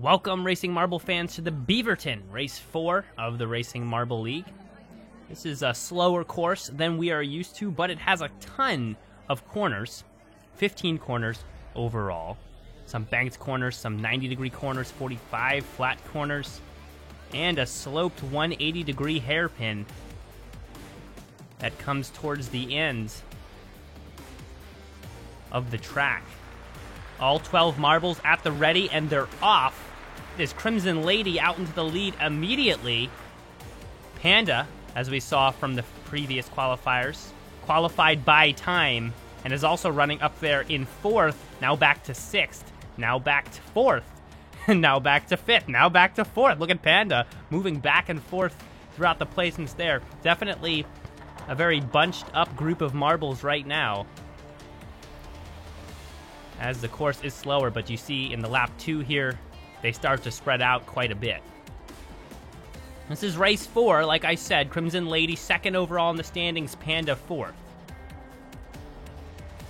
Welcome, Racing Marble fans, to the Beaverton, Race 4 of the Racing Marble League. This is a slower course than we are used to, but it has a ton of corners, 15 corners overall. Some banked corners, some 90-degree corners, 45 flat corners, and a sloped 180-degree hairpin that comes towards the end of the track. All 12 marbles at the ready, and they're off. This Crimson Lady out into the lead immediately. Panda, as we saw from the previous qualifiers, qualified by time, and is also running up there in 4th, now back to 6th, now back to 4th, now back to 5th, now back to 4th. Look at Panda moving back and forth throughout the placements there. Definitely a very bunched up group of marbles right now, as the course is slower, but you see in the lap 2 here, they start to spread out quite a bit. This is race 4, like I said. Crimson Lady 2nd overall in the standings, Panda 4th.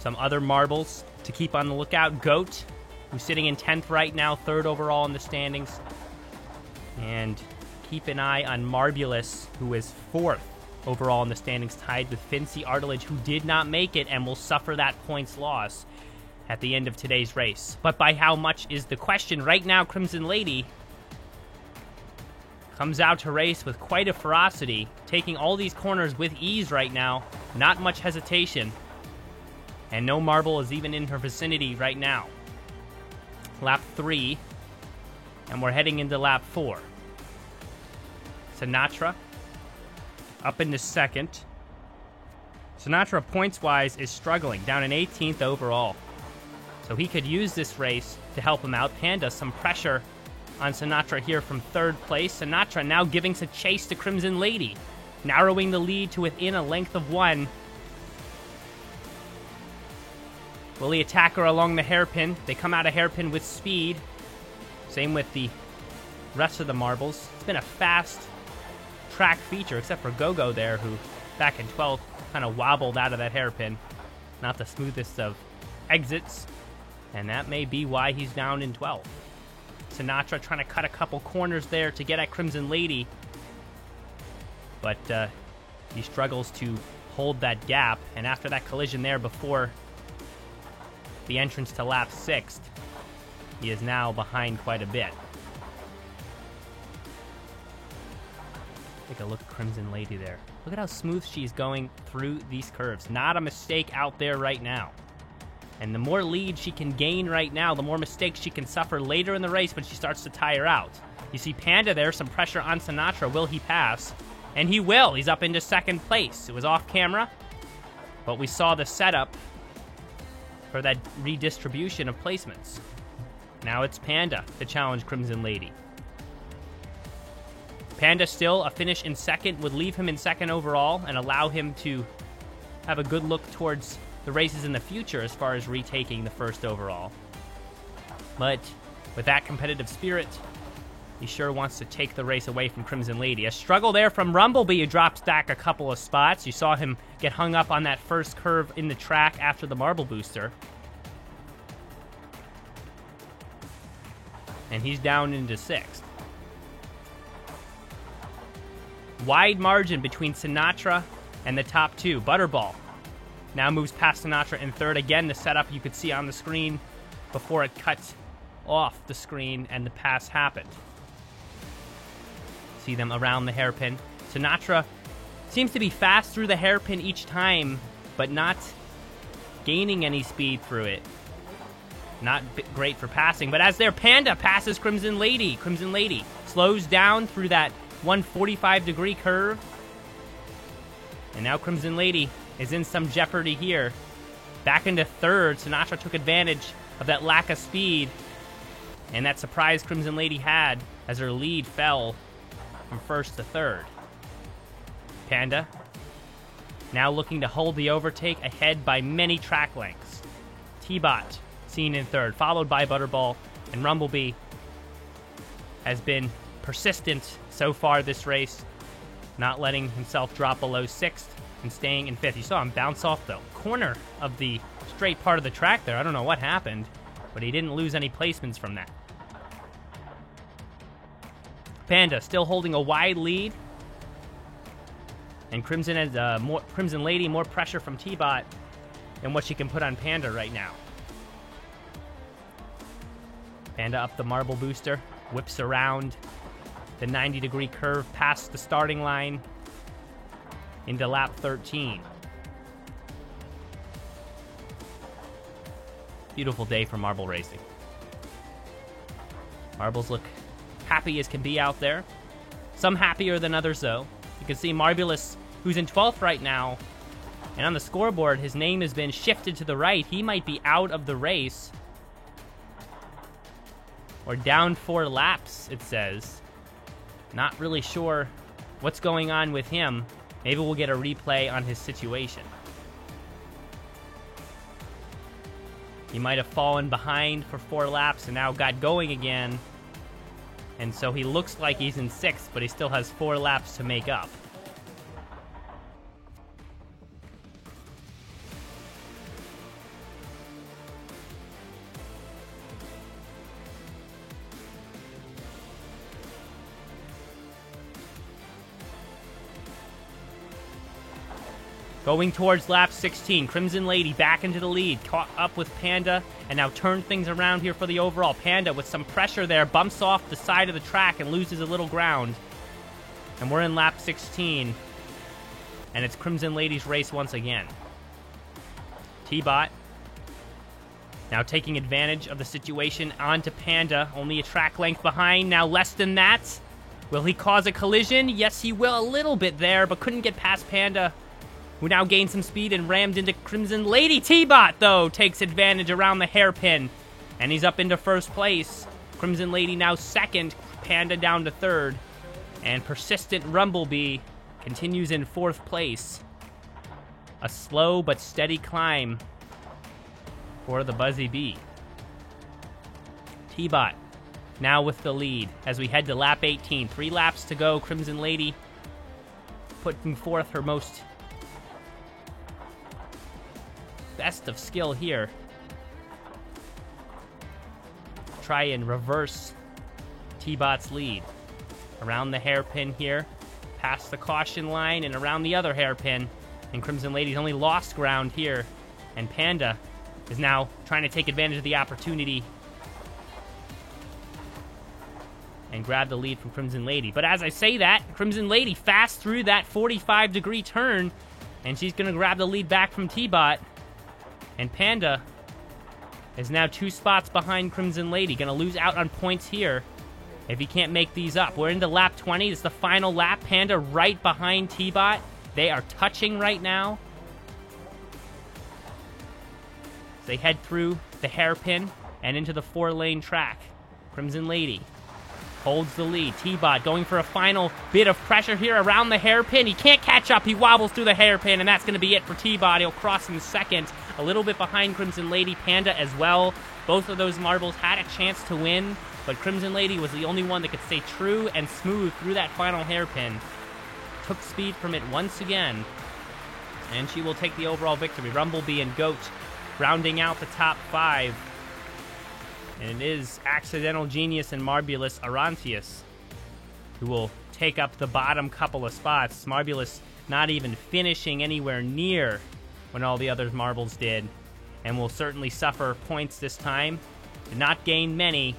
Some other marbles to keep on the lookout. Goat, who's sitting in 10th right now, 3rd overall in the standings. And keep an eye on Marbulus, who is 4th overall in the standings, tied with Fincy Artilage, who did not make it and will suffer that points loss at the end of today's race. But by how much is the question. Right now, Crimson Lady comes out to race with quite a ferocity, taking all these corners with ease right now. Not much hesitation. And no marble is even in her vicinity right now. Lap 3. And we're heading into lap 4. Sinatra up into 2nd. Sinatra, points-wise, is struggling, down in 18th overall. So he could use this race to help him out. Panda, some pressure on Sinatra here from 3rd place. Sinatra now giving some chase to Crimson Lady, narrowing the lead to within a length of 1. Will he attack her along the hairpin? They come out of hairpin with speed. Same with the rest of the marbles. It's been a fast track feature, except for Gogo there, who back in 12th kind of wobbled out of that hairpin. Not the smoothest of exits, and that may be why he's down in 12th. Sinatra trying to cut a couple corners there to get at Crimson Lady, but he struggles to hold that gap, and after that collision there before the entrance to lap 6, he is now behind quite a bit. Take a look at Crimson Lady there. Look at how smooth she's going through these curves. Not a mistake out there right now. And the more lead she can gain right now, the more mistakes she can suffer later in the race when she starts to tire out. You see Panda there, some pressure on Sinatra. Will he pass? And he will. He's up into 2nd place. It was off camera, but we saw the setup for that redistribution of placements. Now it's Panda to challenge Crimson Lady. Panda still a finish in 2nd would leave him in 2nd overall and allow him to have a good look towards the races in the future as far as retaking the 1st overall. But with that competitive spirit, he sure wants to take the race away from Crimson Lady. A struggle there from Rumblebee, who drops back a couple of spots. You saw him get hung up on that first curve in the track after the marble booster. And he's down into 6th. Wide margin between Sinatra and the top 2. Butterball now moves past Sinatra in 3rd. Again, the setup you could see on the screen before it cuts off the screen and the pass happened. See them around the hairpin. Sinatra seems to be fast through the hairpin each time, but not gaining any speed through it. Not great for passing, but as their Panda passes Crimson Lady. Crimson Lady slows down through that 145-degree curve. And now Crimson Lady is in some jeopardy here. Back into 3rd. Sinatra took advantage of that lack of speed and that surprise Crimson Lady had as her lead fell from 1st to 3rd. Panda now looking to hold the overtake, ahead by many track lengths. T-Bot seen in 3rd, followed by Butterball, and Rumblebee has been persistent so far this race, not letting himself drop below 6th and staying in 5th. You saw him bounce off the corner of the straight part of the track there. I don't know what happened, but he didn't lose any placements from that. Panda still holding a wide lead. And Crimson has Crimson Lady more pressure from T-Bot than what she can put on Panda right now. Panda up the marble booster, whips around the 90-degree curve past the starting line into lap 13. Beautiful day for marble racing. Marbles look happy as can be out there. Some happier than others, though. You can see Marbulus, who's in 12th right now, and on the scoreboard, his name has been shifted to the right. He might be out of the race. Or down 4 laps, it says. Not really sure what's going on with him. Maybe we'll get a replay on his situation. He might have fallen behind for 4 laps and now got going again. And so he looks like he's in 6th, but he still has 4 laps to make up. Going towards lap 16, Crimson Lady back into the lead, caught up with Panda, and now turned things around here for the overall. Panda with some pressure there, bumps off the side of the track and loses a little ground. And we're in lap 16, and it's Crimson Lady's race once again. T-Bot now taking advantage of the situation onto Panda, only a track length behind, now less than that. Will he cause a collision? Yes, he will, a little bit there, but couldn't get past Panda, who now gained some speed and rammed into Crimson Lady. T-Bot, though, takes advantage around the hairpin, and he's up into first place. Crimson Lady now second, Panda down to third, and Persistent Rumblebee continues in 4th place. A slow but steady climb for the Buzzy Bee. T-Bot now with the lead as we head to lap 18. 3 laps to go. Crimson Lady putting forth her most best of skill here. Try and reverse T-Bot's lead. Around the hairpin here, past the caution line, and around the other hairpin. And Crimson Lady's only lost ground here. And Panda is now trying to take advantage of the opportunity and grab the lead from Crimson Lady. But as I say that, Crimson Lady fast through that 45-degree turn, and she's going to grab the lead back from T-Bot. And Panda is now 2 spots behind Crimson Lady. Going to lose out on points here if he can't make these up. We're into lap 20. This is the final lap. Panda right behind T-Bot. They are touching right now. They head through the hairpin and into the 4-lane track. Crimson Lady holds the lead. T-Bot going for a final bit of pressure here around the hairpin. He can't catch up. He wobbles through the hairpin, and that's going to be it for T-Bot. He'll cross in second, a little bit behind Crimson Lady. Panda as well. Both of those marbles had a chance to win, but Crimson Lady was the only one that could stay true and smooth through that final hairpin. Took speed from it once again, and she will take the overall victory. Rumblebee and Goat rounding out the top 5. And it is Accidental Genius and Marbulus Arantius who will take up the bottom couple of spots. Marbulus not even finishing anywhere near when all the other marbles did, and will certainly suffer points this time. Did not gain many,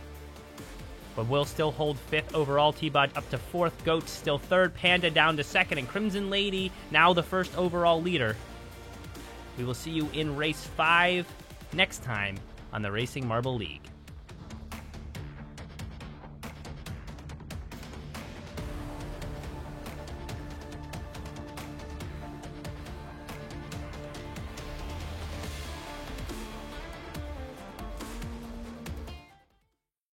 but will still hold 5th overall. T-Bot up to 4th, Goat still 3rd, Panda down to 2nd, and Crimson Lady now the 1st overall leader. We will see you in race 5 next time on the Racing Marble League.